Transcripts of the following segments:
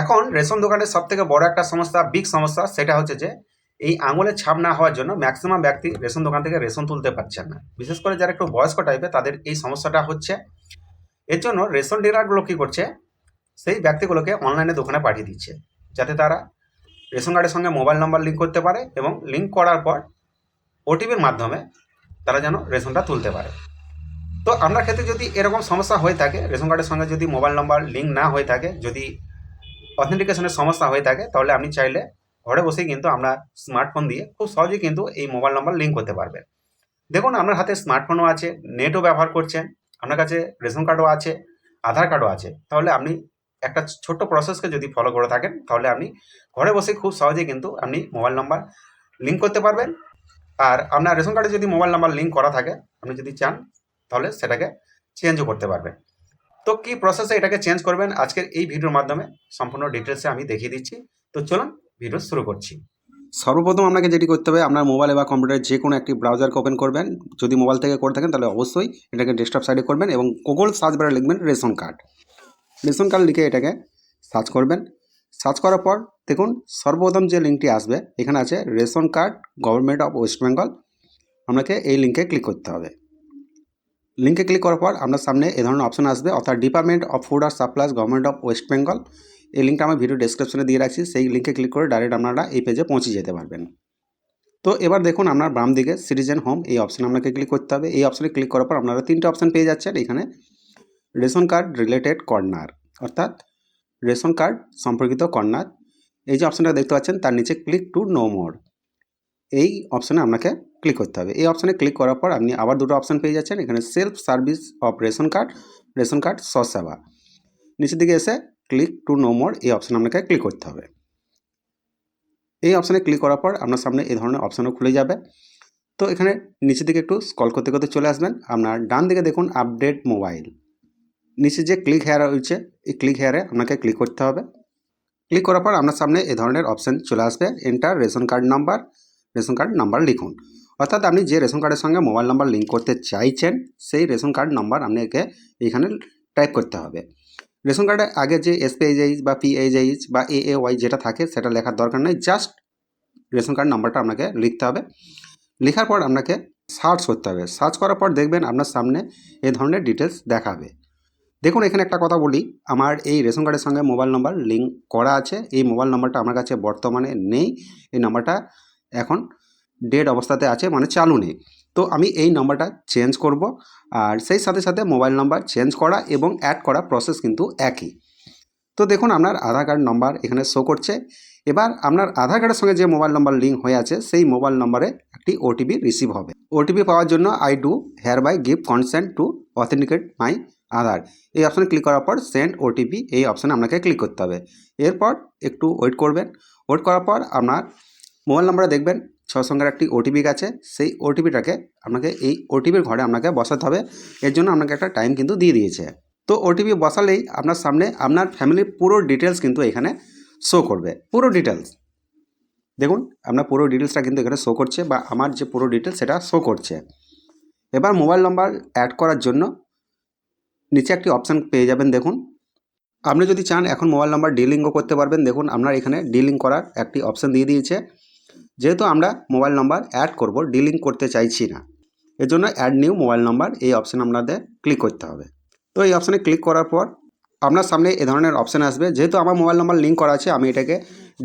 এখন রেশন দোকানের সবথেকে বড় একটা সমস্যা, বিগ সমস্যা, সেটা হচ্ছে যে এই আঙুলের ছাপ না হওয়ার জন্য ম্যাক্সিমাম ব্যক্তি রেশন দোকান থেকে রেশন তুলতে পারছেন না। বিশেষ করে যারা একটু বয়স্ক টাইপের তাদের এই সমস্যাটা হচ্ছে। এর জন্য রেশন ডিলারগুলো কী করছে, সেই ব্যক্তিগুলোকে অনলাইনে দোকানে পাঠিয়ে দিচ্ছে, যাতে তারা রেশন কার্ডের সঙ্গে মোবাইল নাম্বার লিঙ্ক করতে পারে এবং লিঙ্ক করার পর ওটিপির মাধ্যমে তারা যেন রেশনটা তুলতে পারে। তো আপনার ক্ষেত্রে যদি এরকম সমস্যা হয়ে থাকে, রেশন কার্ডের সঙ্গে যদি মোবাইল নাম্বার লিঙ্ক না হয়ে থাকে, যদি অথেন্টিকেশনের সমস্যা হয়ে থাকে, তাহলে আপনি চাইলে ঘরে বসেই কিন্তু আপনার স্মার্টফোন দিয়ে খুব সহজেই কিন্তু এই মোবাইল নাম্বার লিঙ্ক করতে পারবেন। দেখুন, আপনার হাতে স্মার্টফোনও আছে, নেটও ব্যবহার করছেন, আপনার কাছে রেশন কার্ডও আছে, আধার কার্ডও আছে, তাহলে আপনি একটা ছোট্ট প্রসেসকে যদি ফলো করে থাকেন, তাহলে আপনি ঘরে বসে খুব সহজেই কিন্তু আপনি মোবাইল নাম্বার লিঙ্ক করতে পারবেন। আর আপনার রেশন কার্ডে যদি মোবাইল নাম্বার লিঙ্ক করা থাকে, আপনি যদি চান তাহলে সেটাকে চেঞ্জও করতে পারবেন। তো কী প্রসেসে এটাকে চেঞ্জ করবেন আজকের এই ভিডিওর মাধ্যমে সম্পূর্ণ ডিটেলসে আমি দেখিয়ে দিচ্ছি। তো চলুন ভিডিও শুরু করছি। সর্বপ্রথম আপনাকে যেটি করতে হবে, আপনার মোবাইলে বা কম্পিউটারে যে কোনো একটি ব্রাউজারকে ওপেন করবেন। যদি মোবাইল থেকে করে থাকেন তাহলে অবশ্যই এটাকে ডেস্কটপ সাইডে করবেন এবং গুগল সার্চ বারে লিখবেন রেশন কার্ড। রেশন কার্ড লিখে এটাকে সার্চ করবেন। সার্চ করার পর দেখুন সর্বপ্রথম যে লিঙ্কটি আসবে, এখানে আছে ration card government of West Bengal. আপনাকে এই লিঙ্কে ক্লিক করতে হবে। লিঙ্কে ক্লিক করার পর আপনার সামনে এ ধরনের অপশন আসবে, অর্থাৎ ডিপার্টমেন্ট অফ ফুড আর supplies government of West Bengal. এই লিঙ্কটা আমি ভিডিও ডেসক্রিপশনে দিয়ে রাখছি, সেই লিঙ্কে ক্লিক করে ডাইরেক্ট আপনারা এই পেজে পৌঁছে যেতে পারবেন। তো এবার দেখুন আপনার বাম দিকে সিটিজেন হোম, এই অপশানে আপনাকে ক্লিক করতে হবে। এই অপশানে ক্লিক করার পর আপনারা তিনটে অপশান পেয়ে যাচ্ছেন। এখানে রেশন কার্ড রিলেটেড কর্নার, অর্থাৎ রেশন কার্ড সম্পর্কিত কর্নার, এই যে অপশানটা দেখতে পাচ্ছেন তার নিচে ক্লিক টু নো মোর, এই অপশানে আপনাকে ক্লিক করতে হবে। এই অপশানে ক্লিক করার পর আপনি আবার দুটো অপশান পেয়ে যাচ্ছেন। এখানে self service of ration card স্বসেবা, নিচের দিকে এসে ক্লিক টু নো মোর, এই অপশানে আপনাকে ক্লিক করতে হবে। এই অপশানে ক্লিক করার পর আপনার সামনে এই ধরনের অপশানও খুলে যাবে। তো এখানে নিচের দিকে একটু স্ক্রল করতে করতে চলে আসবেন। আপনার ডান দিকে দেখুন আপডেট মোবাইল, নিচে যে ক্লিক হেয়ার রয়েছে, এই ক্লিক হেয়ারে আপনাকে ক্লিক করতে হবে। ক্লিক করার পর আপনার সামনে এই ধরনের অপশান চলে আসবে, এন্টার রেশন কার্ড নাম্বার লিখুন। অর্থাৎ আপনি যে রেশন কার্ডের সঙ্গে মোবাইল নাম্বার লিঙ্ক করতে চাইছেন, সেই রেশন কার্ড নাম্বার আপনাকে এখানে টাইপ করতে হবে। রেশন কার্ডের আগে যে এসপিএইচ বা পিএইচ বা এএওয়াই যেটা থাকে সেটা লেখার দরকার নেই, জাস্ট রেশন কার্ড নাম্বারটা আপনাকে লিখতে হবে। লেখার পর আপনাকে সার্চ করতে হবে। সার্চ করার পর দেখবেন আপনার সামনে এই ধরনের ডিটেলস দেখাবে। দেখুন এখানে একটা কথা বলি, আমার এই রেশন কার্ডের সঙ্গে মোবাইল নাম্বার লিঙ্ক করা আছে, এই মোবাইল নাম্বারটা আমার কাছে বর্তমানে নেই, এই নাম্বারটা এখন ডেড অবস্থাতে আছে, মানে চালু নেই। তো আমি এই নাম্বারটা চেঞ্জ করব, আর সেই সাথে সাথে মোবাইল নাম্বার চেঞ্জ করা এবং অ্যাড করা প্রসেস কিন্তু একই। তো দেখুন আপনার আধার কার্ড নাম্বার এখানে শো করছে। এবার আপনার আধার কার্ডের সঙ্গে যে মোবাইল নাম্বার লিঙ্ক হয়ে আছে, সেই মোবাইল নাম্বারে একটি ওটিপি রিসিভ হবে। ওটিপি পাওয়ার জন্য I do hereby give consent to authenticate my Aadhaar, এই অপশানে ক্লিক করার পর সেন্ড ওটিপি, এই অপশানে আপনাকে ক্লিক করতে হবে। এরপর একটু ওয়েট করবেন। ওয়েট করার পর আপনার মোবাইল নাম্বারে দেখবেন 6 সংখ্যার একটি ওটিপি গেছে, সেই ওটিপিটাকে আপনাকে এই ওটিপির ঘরে আপনাকে বসাতে হবে। এর জন্য আপনাকে একটা টাইম কিন্তু দিয়ে দিয়েছে। তো ওটিপি বসালেই আপনার সামনে আপনার ফ্যামিলির পুরো ডিটেলস কিন্তু এখানে শো করবে, পুরো ডিটেলস। দেখুন আপনার পুরো ডিটেলসটা কিন্তু এখানে শো করছে, বা আমার যে পুরো ডিটেলস সেটা শো করছে। এবার মোবাইল নাম্বার অ্যাড করার জন্য নিচে একটি অপশান পেয়ে যাবেন। দেখুন আপনি যদি চান এখন মোবাইল নাম্বার ডিলিঙ্কও করতে পারবেন। দেখুন আপনার এখানে ডিলিঙ্ক করার একটি অপশান দিয়ে দিয়েছে। যেহেতু আমরা মোবাইল নাম্বার অ্যাড করব, ডিলিঙ্ক করতে চাইছি না, এর জন্য অ্যাড নিউ মোবাইল নাম্বার, এই অপশানে আপনাদের ক্লিক করতে হবে। তো এই অপশানে ক্লিক করার পর আপনার সামনে এ ধরনের অপশান আসবে। যেহেতু আমার মোবাইল নাম্বার লিঙ্ক করা আছে, আমি এটাকে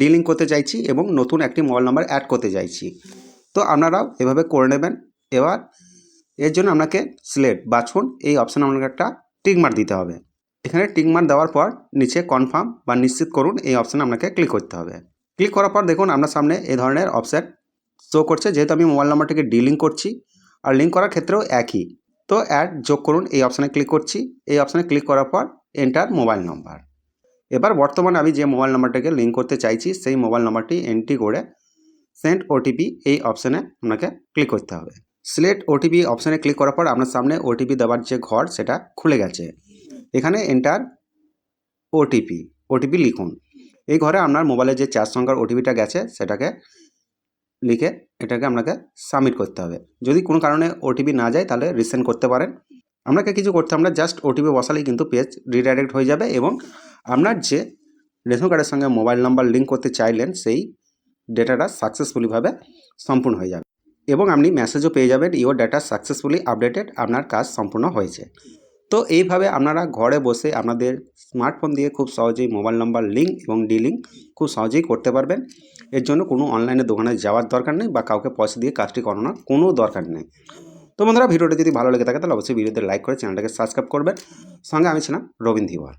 ডিলিঙ্ক করতে চাইছি এবং নতুন একটি মোবাইল নাম্বার অ্যাড করতে চাইছি। তো আপনারাও এভাবে করে নেবেন। এবার এর জন্য আপনাকে সিলেক্ট বাছুন, এই অপশানে আপনাকে একটা টিকমার্ক দিতে হবে। এখানে টিকমার্ক দেওয়ার পর নিচে কনফার্ম বা নিশ্চিত করুন, এই অপশানে আপনাকে ক্লিক করতে হবে। ক্লিক করার পর দেখুন আপনার সামনে এই ধরনের অপশান শো করছে। যেহেতু আমি মোবাইল নাম্বারটিকে ডিলিঙ্ক করছি, আর লিঙ্ক করার ক্ষেত্রেও একই, তো অ্যাড যোগ করুন, এই অপশানে ক্লিক করছি। এই অপশানে ক্লিক করার পর এন্টার মোবাইল নাম্বার। এবার বর্তমানে আমি যে মোবাইল নাম্বারটাকে লিঙ্ক করতে চাইছি, সেই মোবাইল নাম্বারটি এন্ট্রি করে সেন্ড ওটিপি, এই অপশানে আপনাকে ক্লিক করতে হবে। সিলেক্ট ওটিপি অপশানে ক্লিক করার পর আপনার সামনে ওটিপি দেওয়ার যে ঘর সেটা খুলে গেছে। এখানে এন্টার ওটিপি লিখুন। এই ঘরে আপনার মোবাইলে যে 4 সংখ্যার ওটিপিটা গেছে সেটাকে লিখে এটাকে আপনাকে সাবমিট করতে হবে। যদি কোনো কারণে ওটিপি না যায় তাহলে রিসেন্ড করতে পারেন। আপনাকে কিছু করতে হবে না, জাস্ট ওটিপি বসালেই কিন্তু পেজ রিডাইরেক্ট হয়ে যাবে এবং আপনার যে রেশন কার্ডের সঙ্গে মোবাইল নাম্বার লিঙ্ক করতে চাইলেন সেই ডেটাটা সাকসেসফুলিভাবে সম্পূর্ণ হয়ে যাবে এবং আপনি মেসেজও পেয়ে যাবেন ইওর ডেটা সাকসেসফুলি আপডেটেড, আপনার কাজ সম্পূর্ণ হয়েছে। তো এইভাবে আপনারা ঘরে বসে আপনাদের স্মার্টফোন দিয়ে খুব সহজেই মোবাইল নাম্বার লিঙ্ক এবং ডিলিঙ্ক খুব সহজেই করতে পারবেন। এর জন্য কোনো অনলাইনে দোকানে যাওয়ার দরকার নেই বা কাউকে পয়সা দিয়ে কাজটি করানোর কোনো দরকার নেই। তো বন্ধুরা, ভিডিওটা যদি ভালো লেগে থাকে তাহলে অবশ্যই ভিডিওতে লাইক করে চ্যানেলটাকে সাবস্ক্রাইব করবেন। সঙ্গে আমি ছিলাম রবীন ধীবর।